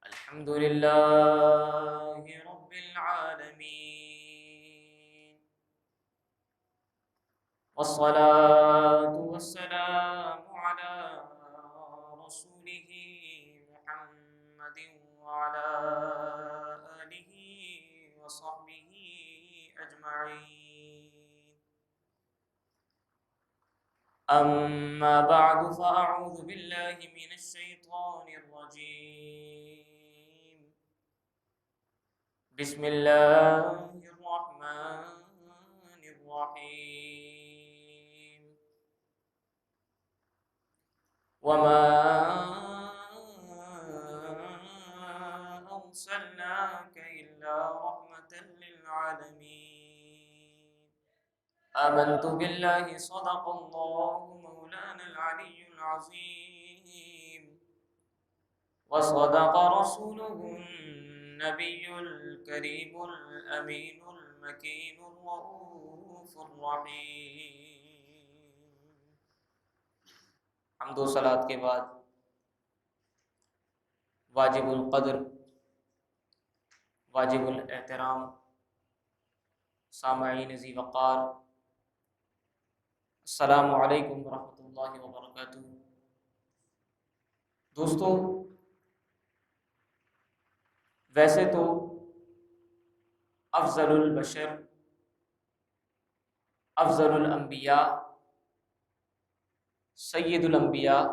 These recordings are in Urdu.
الحمد لله رب العالمين، والصلاة والسلام على رسوله محمد وعلى آله وصحبه أجمعين. أما بعد فأعوذ بالله من الشيطان الرجيم. بسم الله الرحمن الرحيم. وما أرسلناك إلا رحمة للعالمين. آمنت بالله صدق الله مولانا العلي العظيم، وصدق رسوله النبي الكريم الأمين المكين الرؤوف الرحيم. حمد و صلاۃ کے بعد واجب القدر، واجب الاحترام سامعین ذی وقار، السلام علیکم ورحمۃ اللہ وبرکاتہ. دوستو، ویسے تو افضل البشر، افضل الانبیاء، سید الانبیاء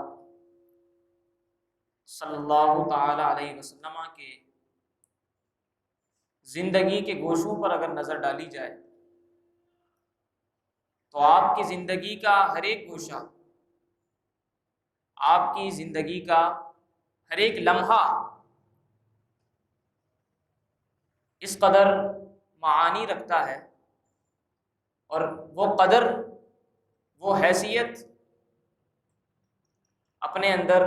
صلی اللہ تعالی علیہ وسلم کے زندگی کے گوشوں پر اگر نظر ڈالی جائے تو آپ کی زندگی کا ہر ایک گوشہ، آپ کی زندگی کا ہر ایک لمحہ اس قدر معانی رکھتا ہے اور وہ قدر، وہ حیثیت اپنے اندر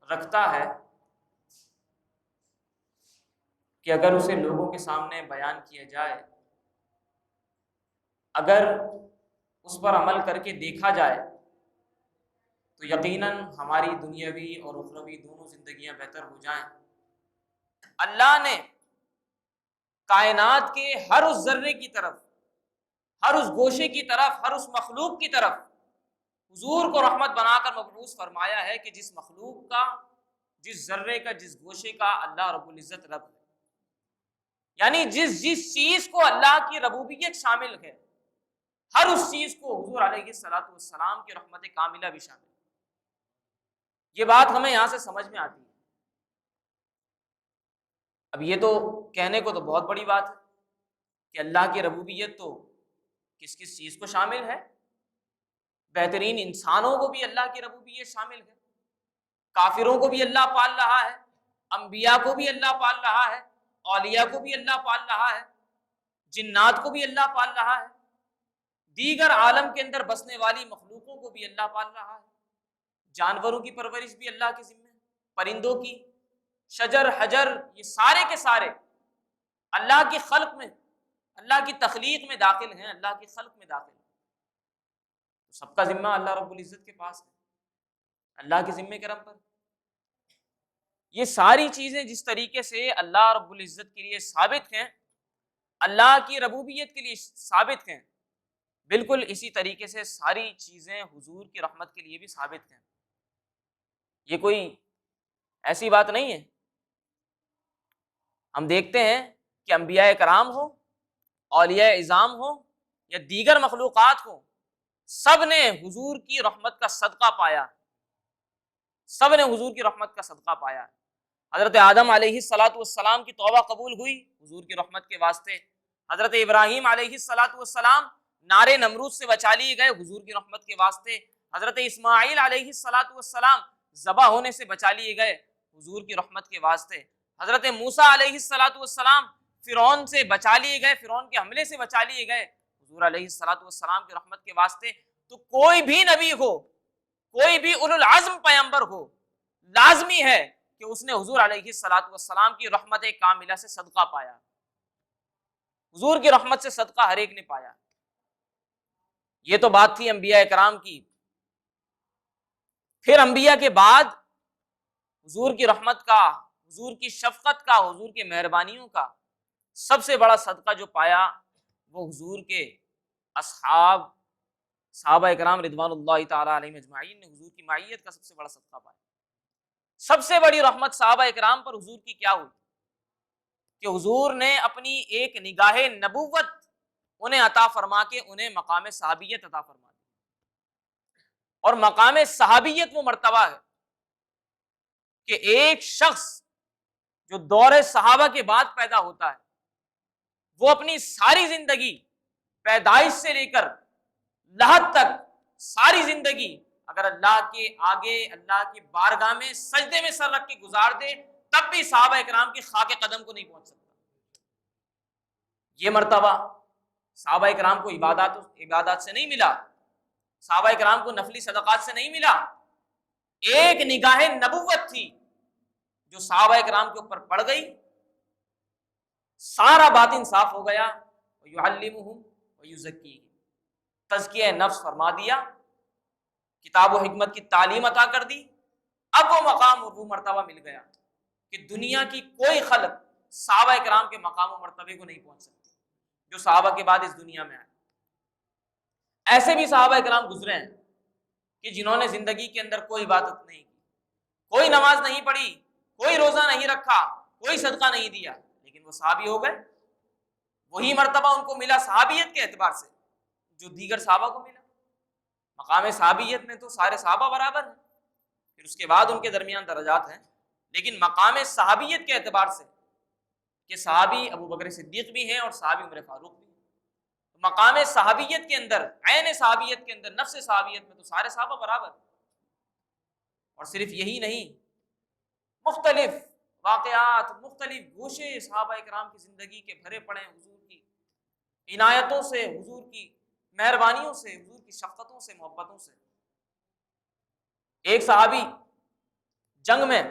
رکھتا ہے کہ اگر اسے لوگوں کے سامنے بیان کیا جائے، اگر اس پر عمل کر کے دیکھا جائے تو یقیناً ہماری دنیاوی اور اخروی دونوں زندگیاں بہتر ہو جائیں. اللہ نے کائنات کے ہر اس ذرے کی طرف، ہر اس گوشے کی طرف، ہر اس مخلوق کی طرف حضور کو رحمت بنا کر مبعوث فرمایا ہے کہ جس مخلوق کا، جس ذرے کا، جس گوشے کا اللہ رب العزت رب ہے، یعنی جس چیز کو اللہ کی ربوبیت شامل ہے، ہر اس چیز کو حضور علیہ الصلوۃ والسلام کی رحمت کاملہ بھی شامل ہے. یہ بات ہمیں یہاں سے سمجھ میں آتی ہے. اب یہ تو کہنے کو تو بہت بڑی بات ہے کہ اللہ کی ربوبیت تو کس کس چیز کو شامل ہے. بہترین انسانوں کو بھی اللہ کی ربوبیت شامل ہے، کافروں کو بھی اللہ پال رہا ہے، انبیاء کو بھی اللہ پال رہا ہے، اولیاء کو بھی اللہ پال رہا ہے، جنات کو بھی اللہ پال رہا ہے، دیگر عالم کے اندر بسنے والی مخلوقوں کو بھی اللہ پال رہا ہے. جانوروں کی پرورش بھی اللہ کے ذمہ ہے، پرندوں کی، شجر حجر، یہ سارے کے سارے اللہ کی خلق میں، اللہ کی تخلیق میں داخل ہیں، اللہ کی خلق میں داخل ہیں. تو سب کا ذمہ اللہ رب العزت کے پاس ہے، اللہ کے ذمہ کرم پر. یہ ساری چیزیں جس طریقے سے اللہ رب العزت کے لیے ثابت ہیں، اللہ کی ربوبیت کے لیے ثابت ہیں، بالکل اسی طریقے سے ساری چیزیں حضور کی رحمت کے لیے بھی ثابت ہیں. یہ کوئی ایسی بات نہیں ہے. ہم دیکھتے ہیں کہ انبیاء کرام ہو، اولیاء اعظام ہو یا دیگر مخلوقات ہو، سب نے حضور کی رحمت کا صدقہ پایا، سب نے حضور کی رحمت کا صدقہ پایا. حضرت آدم علیہ السلام کی توبہ قبول ہوئی حضور کی رحمت کے واسطے. حضرت ابراہیم علیہ السلام نارے نمرود سے بچا لیے گئے حضور کی رحمت کے واسطے. حضرت اسماعیل علیہ السلام ذبح ہونے سے بچا لیے گئے حضور کی رحمت کے واسطے. حضرت موسیٰ علیہ السلام فرعون سے بچا لیے گئے، فرعون کے حملے سے بچا لیے گئے حضور علیہ السلام کی رحمت کے واسطے. تو کوئی بھی نبی ہو، کوئی بھی اولو العزم پیغمبر ہو، لازمی ہے کہ اس نے حضور علیہ السلام کی رحمت کاملہ سے صدقہ پایا. حضور کی رحمت سے صدقہ ہر ایک نے پایا. یہ تو بات تھی انبیاء کرام کی. پھر انبیاء کے بعد حضور کی رحمت کا، حضور کی شفقت کا، حضور کی مہربانیوں کا سب سے بڑا صدقہ جو پایا وہ حضور کے اصحاب، صحابہ اکرام رضوان اللہ تعالی علیہم اجمعین نے حضور کی معیت کا سب سے بڑا صدقہ پایا۔ سب سے بڑی رحمت صحابہ اکرام پر حضور کی کیا ہوئی کہ حضور نے اپنی ایک نگاہ نبوت انہیں عطا فرما کے انہیں مقام صحابیت عطا فرما دی۔ اور مقام صحابیت وہ مرتبہ ہے کہ ایک شخص جو دور صحابہ کے بعد پیدا ہوتا ہے وہ اپنی ساری زندگی پیدائش سے لے کر لحد تک ساری زندگی اگر اللہ کے آگے اللہ کی بارگاہ میں سجدے میں سر رکھ کے گزار دے تب بھی صحابہ اکرام کی خاک قدم کو نہیں پہنچ سکتا۔ یہ مرتبہ صحابہ اکرام کو عبادات سے نہیں ملا، صحابہ اکرام کو نفلی صدقات سے نہیں ملا، ایک نگاہ نبوت تھی جو صحابہ اکرام کے اوپر پڑ گئی، سارا باطن صاف ہو گیا۔ وَيُعَلِّمُهُمْ وَيُزَكِّيهِمْ، تزکیہ نفس فرما دیا، کتاب و حکمت کی تعلیم عطا کر دی۔ اب وہ مقام اور وہ مرتبہ مل گیا کہ دنیا کی کوئی خلق صحابہ اکرام کے مقام و مرتبے کو نہیں پہنچ سکتی جو صحابہ کے بعد اس دنیا میں آئے۔ ایسے بھی صحابہ اکرام گزرے ہیں کہ جنہوں نے زندگی کے اندر کوئی عبادت نہیں کی، کوئی نماز نہیں پڑھی، کوئی روزہ نہیں رکھا، کوئی صدقہ نہیں دیا، لیکن وہ صحابی ہو گئے۔ وہی مرتبہ ان کو ملا صحابیت کے اعتبار سے جو دیگر صحابہ کو ملا۔ مقام صحابیت میں تو سارے صحابہ برابر ہیں، پھر اس کے بعد ان کے درمیان درجات ہیں، لیکن مقام صحابیت کے اعتبار سے کہ صحابی ابو بکر صدیق بھی ہیں اور صحابی عمر فاروق بھی ہیں، تو مقام صحابیت کے اندر، عین صحابیت کے اندر، نفس صحابیت میں تو سارے صحابہ برابر ہیں۔ اور صرف یہی نہیں، مختلف واقعات، مختلف گوشے صحابہ اکرام کی زندگی کے بھرے پڑے ہیں حضور کی عنایتوں سے، حضور کی مہربانیوں سے، حضور کی شفقتوں سے، محبتوں سے۔ ایک صحابی جنگ میں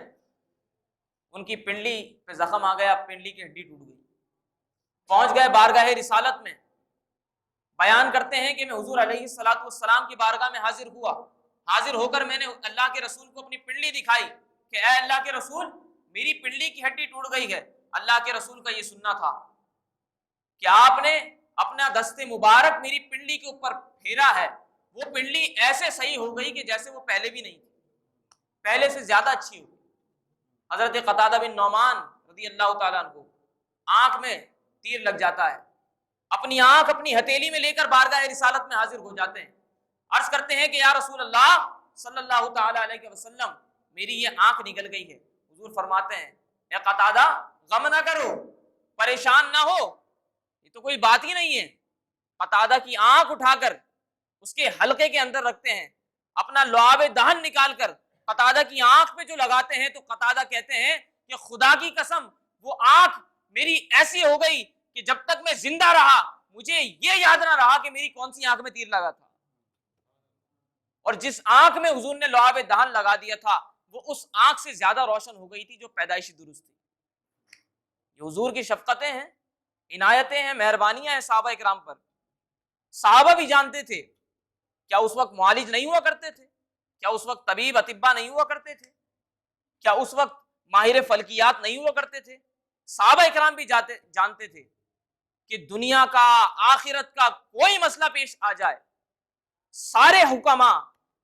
ان کی پنڈلی پہ زخم آ گیا، پنڈلی کی ہڈی ٹوٹ گئی، پہنچ گئے بارگاہ رسالت میں، بیان کرتے ہیں کہ میں حضور علیہ الصلوۃ والسلام کی بارگاہ میں حاضر ہوا، حاضر ہو کر میں نے اللہ کے رسول کو اپنی پنڈلی دکھائی کہ اے اللہ کے رسول میری پنڈلی کی ہڈی ٹوٹ گئی ہے۔ اللہ کے رسول کا یہ سننا تھا کہ آپ نے اپنا دست مبارک میری پنڈلی کے اوپر پھیرا ہے، وہ پنڈلی ایسے صحیح ہو گئی کہ جیسے وہ پہلے بھی نہیں تھی، پہلے سے زیادہ اچھی ہو گئی۔ حضرت قتادہ بن نعمان رضی اللہ تعالیٰ عنہ آنکھ میں تیر لگ جاتا ہے، اپنی آنکھ اپنی ہتھیلی میں لے کر بارگاہ رسالت میں حاضر ہو جاتے ہیں، عرض کرتے ہیں کہ یا رسول اللہ صلی اللہ تعالیٰ علیہ وسلم میری یہ آنکھ نکل گئی ہے۔ حضور فرماتے ہیں اے قتادہ غم نہ کرو، پریشان نہ ہو، یہ تو کوئی بات ہی نہیں ہے۔ قتادہ کی آنکھ اٹھا کر اس کے حلقے کے اندر رکھتے ہیں، اپنا لعاب دہن نکال کر قتادہ کی آنکھ پہ جو لگاتے ہیں تو قتادہ کہتے ہیں کہ خدا کی قسم وہ آنکھ میری ایسی ہو گئی کہ جب تک میں زندہ رہا مجھے یہ یاد نہ رہا کہ میری کون سی آنکھ میں تیر لگا تھا، اور جس آنکھ میں حضور نے لعاب دہن لگا دیا تھا وہ اس آنکھ سے زیادہ روشن ہو گئی تھی جو پیدائشی درست تھی۔ یہ حضور کی شفقتیں ہیں، عنایتیں ہیں، مہربانیاں ہیں صحابہ اکرام پر۔ صحابہ بھی جانتے تھے، کیا اس وقت معالج نہیں ہوا کرتے تھے؟ کیا اس وقت طبیب اطباء نہیں ہوا کرتے تھے؟ کیا اس وقت ماہر فلکیات نہیں ہوا کرتے تھے؟ صحابہ اکرام بھی جانتے تھے کہ دنیا کا، آخرت کا کوئی مسئلہ پیش آ جائے، سارے حکماء،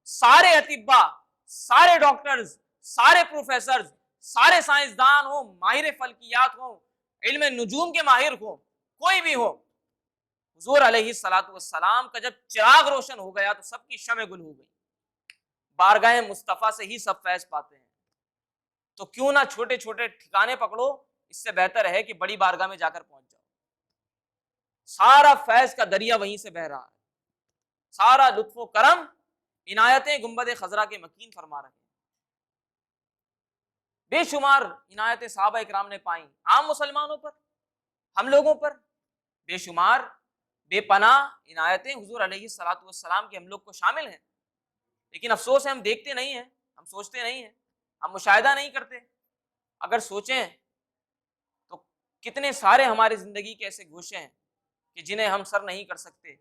سارے اطباء، سارے ڈاکٹرز، سارے پروفیسرز، سارے سائنسدان ہوں، ماہر فلکیات ہوں، علم نجوم کے ماہر ہوں، کوئی بھی ہو، حضور علیہ الصلوۃ والسلام کا جب چراغ روشن ہو گیا تو سب کی شمع گل ہو گئی۔ بارگاہ مصطفیٰ سے ہی سب فیض پاتے ہیں، تو کیوں نہ چھوٹے چھوٹے ٹھکانے پکڑو، اس سے بہتر ہے کہ بڑی بارگاہ میں جا کر پہنچ جاؤ۔ سارا فیض کا دریا وہیں سے بہ رہا ہے، سارا لطف و کرم، عنایتیں گنبد خضرا کے مکین فرما رہے ہیں۔ بے شمار عنایتیں صحابہ اکرام نے پائیں، عام مسلمانوں پر، ہم لوگوں پر بے شمار بے پناہ عنایتیں حضور علیہ الصلوۃ والسلام کے ہم لوگ کو شامل ہیں، لیکن افسوس ہے ہم دیکھتے نہیں ہیں، ہم سوچتے نہیں ہیں، ہم مشاہدہ نہیں کرتے۔ اگر سوچیں تو کتنے سارے ہماری زندگی کے ایسے گوشے ہیں کہ جنہیں ہم سر نہیں کر سکتے،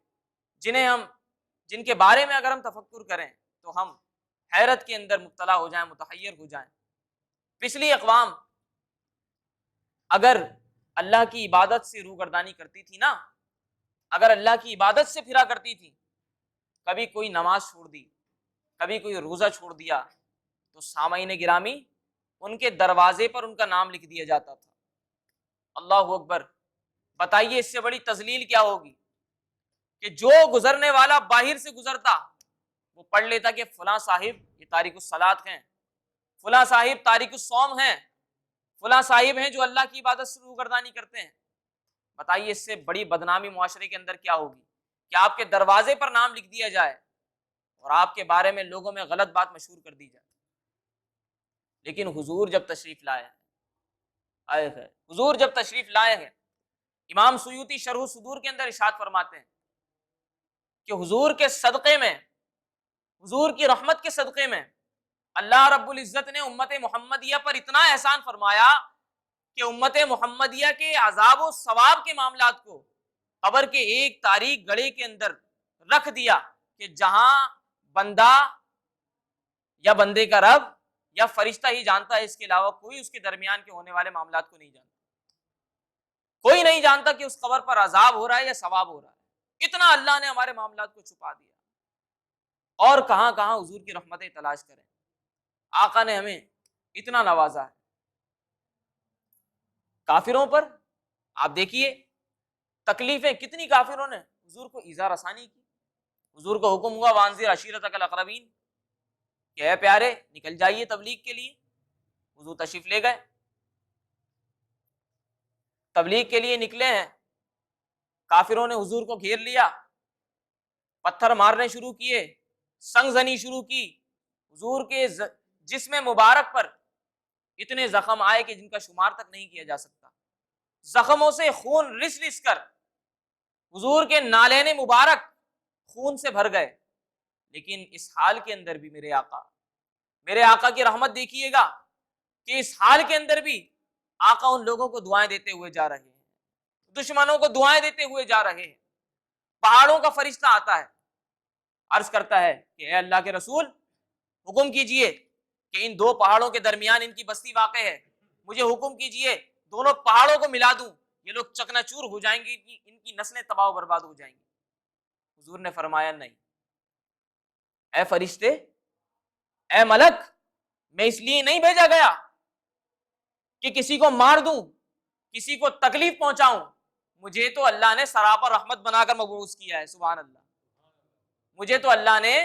جن کے بارے میں اگر ہم تفکر کریں تو ہم حیرت کے اندر مبتلا ہو جائیں، متحیر ہو جائیں۔ پچھلی اقوام اگر اللہ کی عبادت سے روگردانی کرتی تھی نا، اگر اللہ کی عبادت سے پھرا کرتی تھی، کبھی کوئی نماز چھوڑ دی، کبھی کوئی روزہ چھوڑ دیا، تو سامعین گرامی ان کے دروازے پر ان کا نام لکھ دیا جاتا تھا۔ اللہ اکبر! بتائیے اس سے بڑی تذلیل کیا ہوگی کہ جو گزرنے والا باہر سے گزرتا وہ پڑھ لیتا کہ فلاں صاحب یہ تارک الصلاۃ ہیں، فلاں صاحب تارک الصوم ہیں، فلاں صاحب ہیں جو اللہ کی عبادت سے روگردانی کرتے ہیں۔ بتائیے اس سے بڑی بدنامی معاشرے کے اندر کیا ہوگی کہ آپ کے دروازے پر نام لکھ دیا جائے اور آپ کے بارے میں لوگوں میں غلط بات مشہور کر دی جائے۔ لیکن حضور جب تشریف لائے ہیں، حضور جب تشریف لائے ہیں، امام سیوطی شرح صدور کے اندر ارشاد فرماتے ہیں کہ حضور کے صدقے میں، حضور کی رحمت کے صدقے میں اللہ رب العزت نے امت محمدیہ پر اتنا احسان فرمایا کہ امت محمدیہ کے عذاب و ثواب کے معاملات کو قبر کے ایک تاریک گڑھے کے اندر رکھ دیا کہ جہاں بندہ یا بندے کا رب یا فرشتہ ہی جانتا ہے، اس کے علاوہ کوئی اس کے درمیان کے ہونے والے معاملات کو نہیں جانتا۔ کوئی نہیں جانتا کہ اس قبر پر عذاب ہو رہا ہے یا ثواب ہو رہا ہے۔ اتنا اللہ نے ہمارے معاملات کو چھپا دیا۔ اور کہاں کہاں حضور کی رحمتیں تلاش کریں، آقا نے ہمیں اتنا نوازا ہے۔ کافروں پر آپ دیکھیے تکلیفیں کتنی کافروں نے حضور کو ایذا رسانی کی۔ حضور کو حکم ہوا وانذر عشیرتک الاقربین کہ اے پیارے نکل جائیے تبلیغ کے لیے۔ حضور تشریف لے گئے، تبلیغ کے لیے نکلے ہیں، کافروں نے حضور کو گھیر لیا، پتھر مارنے شروع کیے، سنگ زنی شروع کی۔ حضور کے جسم مبارک پر اتنے زخم آئے کہ جن کا شمار تک نہیں کیا جا سکتا۔ زخموں سے خون رس رس کر حضور کے نالین مبارک خون سے بھر گئے۔ لیکن اس حال کے اندر بھی میرے آقا کی رحمت دیکھیے گا کہ اس حال کے اندر بھی آقا ان لوگوں کو دعائیں دیتے ہوئے جا رہے ہیں، دشمنوں کو دعائیں دیتے ہوئے جا رہے ہیں۔ پہاڑوں کا فرشتہ آتا ہے، عرض کرتا ہے کہ اے اللہ کے رسول حکم کیجئے کہ ان دو پہاڑوں کے درمیان ان کی بستی واقع ہے، مجھے حکم کیجئے دونوں پہاڑوں کو ملا دوں، یہ لوگ چکنا چور ہو جائیں گے، ان کی نسلیں تباہ و برباد ہو جائیں گی۔ حضور نے فرمایا نہیں، اے فرشتے، اے ملک، میں اس لیے نہیں بھیجا گیا کہ کسی کو مار دوں، کسی کو تکلیف پہنچاؤں، مجھے تو اللہ نے سراپا رحمت بنا کر مبعوث کیا ہے۔ سبحان اللہ! مجھے تو اللہ نے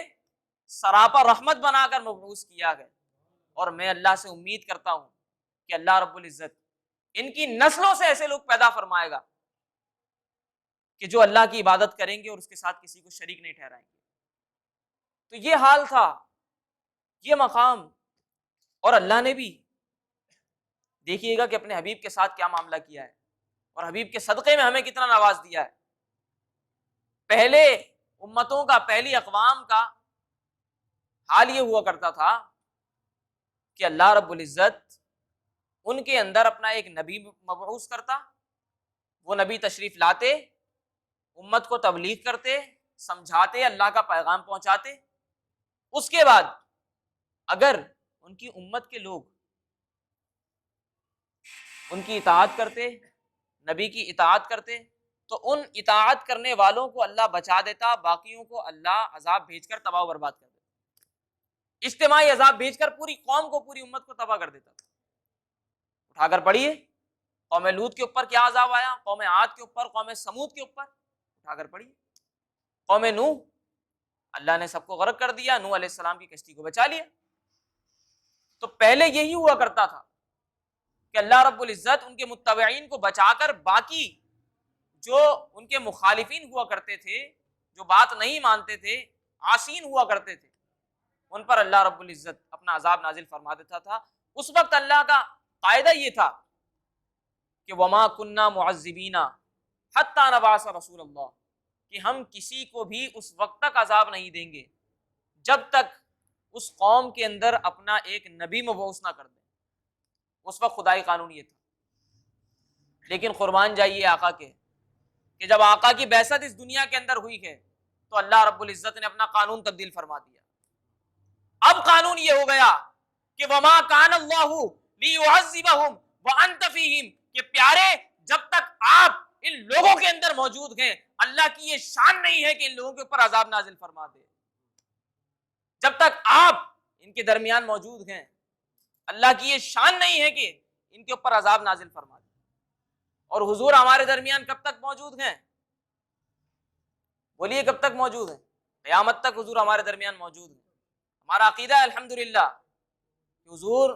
سراپا رحمت بنا کر مبعوث کیا ہے، اور میں اللہ سے امید کرتا ہوں کہ اللہ رب العزت ان کی نسلوں سے ایسے لوگ پیدا فرمائے گا کہ جو اللہ کی عبادت کریں گے اور اس کے ساتھ کسی کو شریک نہیں ٹھہرائیں گے۔ تو یہ حال تھا، یہ مقام، اور اللہ نے بھی دیکھیے گا کہ اپنے حبیب کے ساتھ کیا معاملہ کیا ہے، اور حبیب کے صدقے میں ہمیں کتنا نواز دیا ہے۔ پہلے امتوں کا، پہلی اقوام کا حال یہ ہوا کرتا تھا کہ اللہ رب العزت ان کے اندر اپنا ایک نبی مبعوث کرتا، وہ نبی تشریف لاتے، امت کو تبلیغ کرتے، سمجھاتے، اللہ کا پیغام پہنچاتے۔ اس کے بعد اگر ان کی امت کے لوگ ان کی اطاعت کرتے، نبی کی اطاعت کرتے، تو ان اطاعت کرنے والوں کو اللہ بچا دیتا، باقیوں کو اللہ عذاب بھیج کر تباہ و برباد کر دیتا، اجتماعی عذاب بھیج کر پوری قوم کو، پوری امت کو تباہ کر دیتا۔ اٹھا کر پڑھیے قوم لوط کے اوپر کیا عذاب آیا، قوم عاد کے اوپر، قوم سمود کے اوپر، اٹھا کر پڑھیے۔ قوم نوح، اللہ نے سب کو غرق کر دیا، نوح علیہ السلام کی کشتی کو بچا لیا۔ تو پہلے یہی ہوا کرتا تھا کہ اللہ رب العزت ان کے متبعین کو بچا کر باقی جو ان کے مخالفین ہوا کرتے تھے، جو بات نہیں مانتے تھے، عاصین ہوا کرتے تھے، ان پر اللہ رب العزت اپنا عذاب نازل فرما دیتا تھا۔ اس وقت اللہ کا قاعدہ یہ تھا کہ وما کننا معذبین حتی نبعث رسول اللہ، کہ ہم کسی کو بھی اس وقت تک عذاب نہیں دیں گے جب تک اس قوم کے اندر اپنا ایک نبی مبعوث نہ کر دیں۔ اس وقت خدائی قانون یہ تھا۔ لیکن قربان جائیے آقا کے کہ جب آقا کی بعثت اس دنیا کے اندر ہوئی ہے تو اللہ رب العزت نے اپنا قانون تبدیل فرما دیا۔ اب قانون یہ ہو گیا کہ وما کان اللہ لیعذبہم وانت فیہم، کہ پیارے جب تک آپ ان لوگوں کے اندر موجود ہیں اللہ کی یہ شان نہیں ہے کہ ان لوگوں کے اوپر عذاب نازل فرما دے. جب تک آپ ان کے درمیان موجود ہیں اللہ کی یہ شان نہیں ہے کہ ان کے اوپر عذاب نازل فرما دے. اور حضور ہمارے درمیان کب تک موجود ہیں؟ بولیے کب تک موجود ہیں؟ قیامت تک حضور ہمارے درمیان موجود ہیں. ہمارا عقیدہ ہے الحمدللہ کہ حضور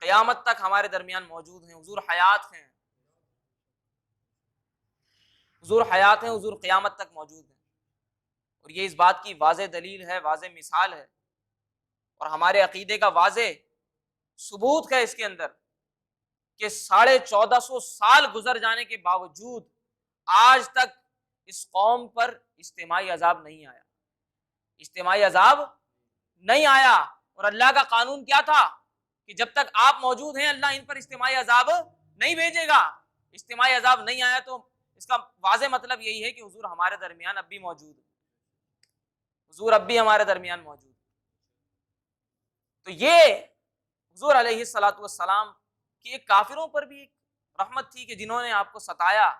قیامت تک ہمارے درمیان موجود ہیں. حضور حیات ہیں، حضور حیات ہیں، حضور قیامت تک موجود ہیں. اور یہ اس بات کی واضح دلیل ہے، واضح مثال ہے، اور ہمارے عقیدے کا واضح ثبوت ہے اس کے اندر کہ 1450 سال گزر جانے کے باوجود آج تک اس قوم پر اجتماعی عذاب نہیں آیا. اجتماعی عذاب نہیں آیا. اور اللہ کا قانون کیا تھا کہ جب تک آپ موجود ہیں اللہ ان پر اجتماعی عذاب نہیں بھیجے گا. اجتماعی عذاب نہیں آیا تو اس کا واضح مطلب یہی ہے کہ حضور ہمارے درمیان اب بھی موجود ہے. حضور اب بھی ہمارے درمیان موجود ہے. تو یہ حضور علیہ الصلوۃ والسلام کی ایک کافروں پر بھی ایک رحمت تھی کہ جنہوں نے آپ کو ستایا،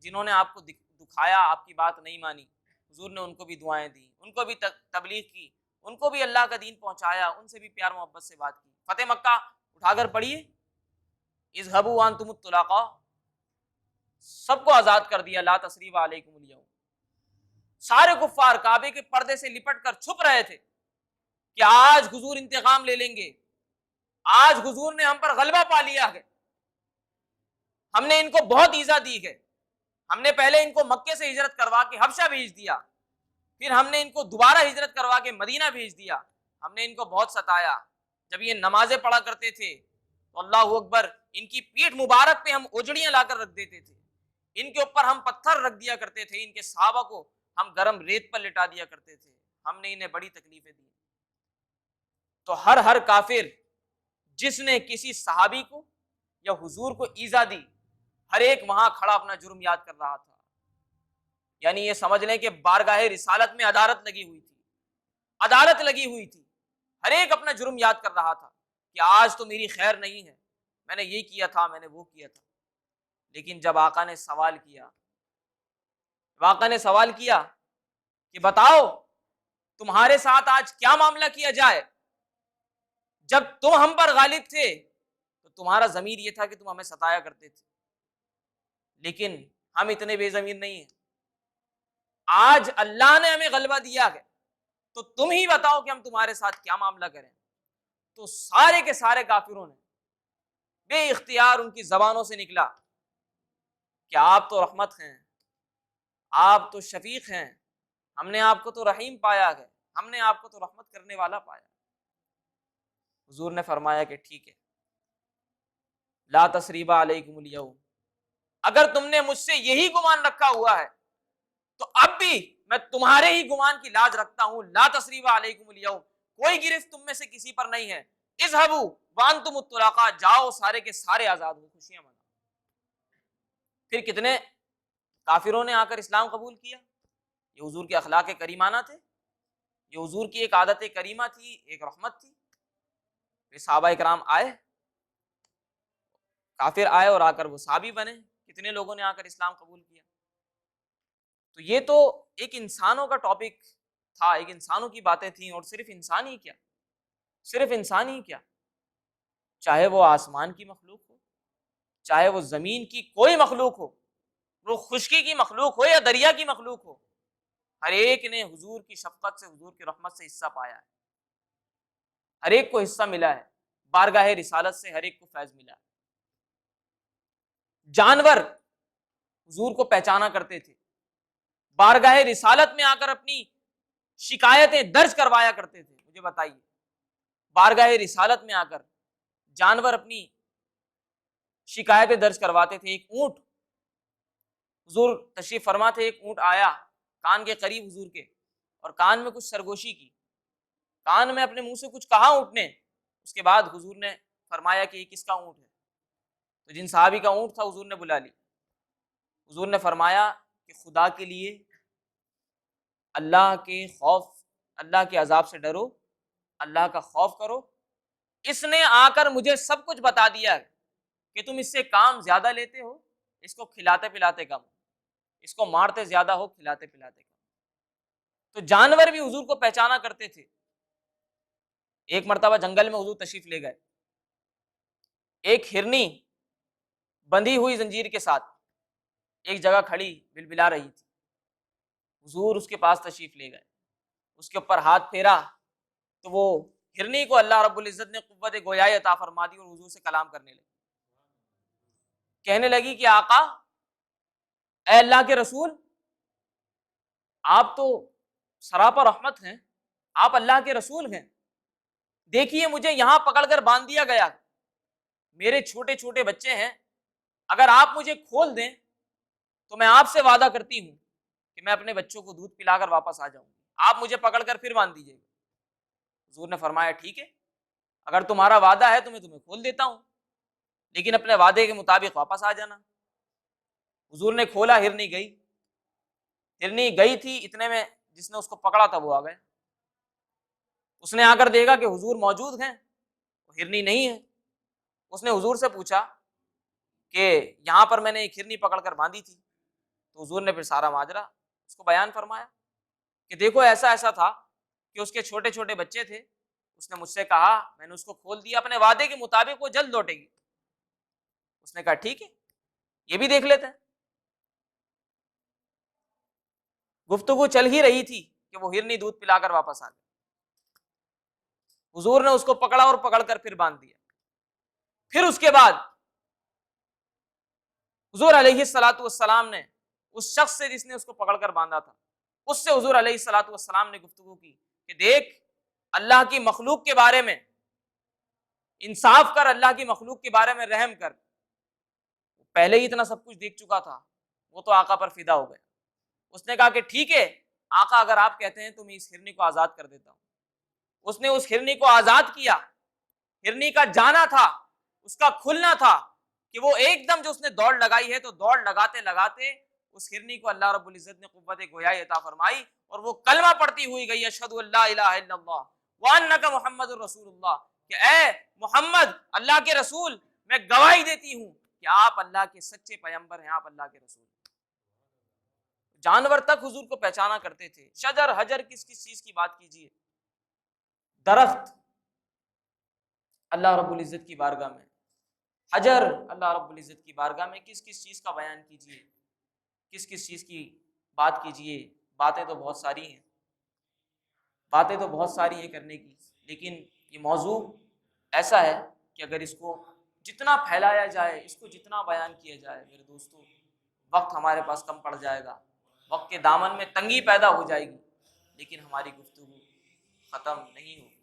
جنہوں نے آپ کو دکھایا، آپ کی بات نہیں مانی، حضور نے ان کو بھی دعائیں دی، ان کو بھی تبلیغ کی، ان کو بھی اللہ کا دین پہنچایا، ان سے بھی پیار محبت سے بات کی. فتح مکہ اٹھا کر پڑھیے، اذهبوا وانتم الطلقاء، سب کو آزاد کر دیا، لا تثریب علیکم اليوم. سارے کفار کعبے کے پردے سے لپٹ کر چھپ رہے تھے کہ آج حضور انتقام لے لیں گے، آج حضور نے ہم پر غلبہ پا لیا ہے، ہم نے ان کو بہت ایذا دی ہے، ہم نے پہلے ان کو مکے سے ہجرت کروا کے حبشہ بھیج دیا، پھر ہم نے ان کو دوبارہ ہجرت کروا کے مدینہ بھیج دیا، ہم نے ان کو بہت ستایا. جب یہ نمازیں پڑھا کرتے تھے تو اللہ اکبر ان کی پیٹھ مبارک پہ ہم اجڑیاں لا کر رکھ دیتے تھے، ان کے اوپر ہم پتھر رکھ دیا کرتے تھے، ان کے صحابہ کو ہم گرم ریت پر لٹا دیا کرتے تھے، ہم نے انہیں بڑی تکلیفیں دی. تو ہر کافر جس نے کسی صحابی کو یا حضور کو ایذا دی، ہر ایک وہاں کھڑا اپنا جرم یاد کر رہا تھا. یعنی یہ سمجھ لیں کہ بارگاہ رسالت میں عدالت لگی ہوئی تھی، عدالت لگی ہوئی تھی، ہر ایک اپنا جرم یاد کر رہا تھا کہ آج تو میری خیر نہیں ہے، میں نے یہ کیا تھا، میں نے وہ کیا تھا. لیکن جب آقا نے سوال کیا، آقا نے سوال کیا کہ بتاؤ تمہارے ساتھ آج کیا معاملہ کیا جائے، جب تم ہم پر غالب تھے تو تمہارا ضمیر یہ تھا کہ تم ہمیں ستایا کرتے تھے، لیکن ہم اتنے بے ضمیر نہیں ہیں، آج اللہ نے ہمیں غلبہ دیا ہے تو تم ہی بتاؤ کہ ہم تمہارے ساتھ کیا معاملہ کریں. تو سارے کے سارے کافروں نے بے اختیار ان کی زبانوں سے نکلا کہ آپ تو رحمت ہیں، آپ تو شفیق ہیں، ہم نے آپ کو تو رحیم پایا ہے، ہم نے آپ کو تو رحمت کرنے والا پایا. حضور نے فرمایا کہ ٹھیک ہے، لا تثریب علیکم اليوم، اگر تم نے مجھ سے یہی گمان رکھا ہوا ہے تو اب بھی میں تمہارے ہی گمان کی لاج رکھتا ہوں. لا تثریب علیکم اليوم، کوئی گرفت تم میں سے کسی پر نہیں ہے. اذهبوا وانتم الطلقاء، جاؤ سارے کے سارے آزاد ہو، خوشیاں مناؤ. پھر کتنے کافروں نے آ کر اسلام قبول کیا. یہ حضور کے اخلاق کریمانہ تھے، یہ حضور کی ایک عادت کریمہ تھی، ایک رحمت تھی. پھر صحابہ اکرام آئے، کافر آئے اور آ کر وہ صحابی بنے. کتنے لوگوں نے آ کر اسلام قبول کیا. تو یہ تو ایک انسانوں کا ٹاپک تھا، ایک انسانوں کی باتیں تھیں. اور صرف انسان ہی کیا، صرف انسان ہی کیا، چاہے وہ آسمان کی مخلوق ہو، چاہے وہ زمین کی کوئی مخلوق ہو، وہ خشکی کی مخلوق ہو یا دریا کی مخلوق ہو، ہر ایک نے حضور کی شفقت سے، حضور کی رحمت سے حصہ پایا ہے. ہر ایک کو حصہ ملا ہے، بارگاہ رسالت سے ہر ایک کو فیض ملا ہے. جانور حضور کو پہچانا کرتے تھے، بارگاہ رسالت میں آ کر اپنی شکایتیں درج کروایا کرتے تھے. مجھے بتائیے، بارگاہ رسالت میں آ کر جانور اپنی شکایتیں درج کرواتے تھے. ایک اونٹ، حضور تشریف فرما تھے، ایک اونٹ آیا کان کے قریب حضور کے، اور کان میں کچھ سرگوشی کی، کان میں اپنے منہ سے کچھ کہا اونٹ نے. اس کے بعد حضور نے فرمایا کہ یہ کس کا اونٹ ہے؟ تو جن صحابی کا اونٹ تھا حضور نے بلا لی. حضور نے فرمایا کہ خدا کے لیے اللہ کے خوف، اللہ کے عذاب سے ڈرو اللہ کا خوف کرو، اس نے آ کر مجھے سب کچھ بتا دیا کہ تم اس سے کام زیادہ لیتے ہو، اس کو کھلاتے پلاتے کم، اس کو مارتے زیادہ ہو، کھلاتے پلاتے کم۔ تو جانور بھی حضور کو پہچانا کرتے تھے۔ ایک مرتبہ جنگل میں حضور تشریف لے گئے، ایک ہرنی بندھی ہوئی زنجیر کے ساتھ ایک جگہ کھڑی بلبلا رہی تھی۔ حضور اس کے پاس تشریف لے گئے، اس کے اوپر ہاتھ پھیرا تو وہ ہرنی کو اللہ رب العزت نے قوت گویائی عطا فرما دی اور حضور سے کلام کرنے لگی، کہنے لگی کہ آقا، اے اللہ کے رسول، آپ تو سراپا رحمت ہیں، آپ اللہ کے رسول ہیں، دیکھیے مجھے یہاں پکڑ کر باندھ دیا گیا، میرے چھوٹے چھوٹے بچے ہیں، اگر آپ مجھے کھول دیں تو میں آپ سے وعدہ کرتی ہوں کہ میں اپنے بچوں کو دودھ پلا کر واپس آ جاؤں گی، آپ مجھے پکڑ کر پھر باندھ دیجیے گا۔ حضور نے فرمایا ٹھیک ہے، اگر تمہارا وعدہ ہے تو میں تمہیں کھول دیتا ہوں، لیکن اپنے وعدے کے مطابق واپس آ جانا۔ حضور نے کھولا، ہرنی گئی، ہرنی گئی تھی، اتنے میں جس نے اس کو پکڑا تھا وہ آ گئے۔ اس نے آ کر دیکھا کہ حضور موجود ہیں، ہرنی نہیں ہے۔ اس نے حضور سے پوچھا کہ یہاں پر میں نے ایک ہرنی پکڑ کر باندھی تھی، تو حضور نے پھر سارا ماجرا اس کو بیان فرمایا کہ دیکھو ایسا ایسا تھا کہ اس کے چھوٹے چھوٹے بچے تھے، اس نے مجھ سے کہا، میں نے اس کو کھول دیا، اپنے وعدے کے مطابق وہ جلد لوٹے گی۔ اس نے کہا ٹھیک ہے، یہ بھی دیکھ لیتے ہیں۔ گفتگو چل ہی رہی تھی کہ وہ ہرنی دودھ پلا کر واپس آ گئی۔ حضور نے اس کو پکڑا اور پکڑ کر پھر باندھ دیا۔ پھر اس کے بعد حضور علیہ الصلوۃ والسلام نے اس شخص سے جس نے اس کو پکڑ کر باندھا تھا، اس سے حضور علیہ الصلوۃ والسلام نے گفتگو کی کہ دیکھ، اللہ کی مخلوق کے بارے میں انصاف کر، اللہ کی مخلوق کے بارے میں رحم کر۔ پہلے ہی اتنا سب کچھ دیکھ چکا تھا، وہ تو آقا پر فدا ہو گیا۔ اس نے کہا کہ ٹھیک ہے آقا، اگر آپ کہتے ہیں تو میں اس ہرنی کو آزاد کر دیتا ہوں۔ اس نے اس ہرنی کو آزاد کیا۔ ہرنی کا جانا تھا، اس کا کھلنا تھا کہ وہ ایک دم جو اس نے دوڑ لگائی ہے، تو دوڑ لگاتے لگاتے اس ہرنی کو اللہ رب العزت نے قوت گویائی عطا فرمائی اور وہ کلمہ پڑھتی ہوئی گئی، اشہد ان لا الہ الا اللہ وانک محمد الرسول اللہ، کہ اے محمد اللہ کے رسول، میں گواہی دیتی ہوں کہ آپ اللہ کے سچے پیغمبر ہیں، آپ اللہ کے رسول ہیں۔ جانور تک حضور کو پہچانا کرتے تھے۔ شجر حجر کس کس چیز کی بات کیجیے، درخت اللہ رب العزت کی بارگاہ میں، حجر اللہ رب العزت کی بارگاہ میں کس کس چیز کا بیان کیجیے، کس کس چیز کی بات کیجیے۔ باتیں تو بہت ساری ہیں، باتیں تو بہت ساری ہیں کرنے کی، لیکن یہ موضوع ایسا ہے کہ اگر اس کو جتنا پھیلایا جائے، اس کو جتنا بیان کیا جائے، میرے دوستو، وقت ہمارے پاس کم پڑ جائے گا، وقت کے دامن میں تنگی پیدا ہو جائے گی، لیکن ہماری گفتگو ختم نہیں ہوگی۔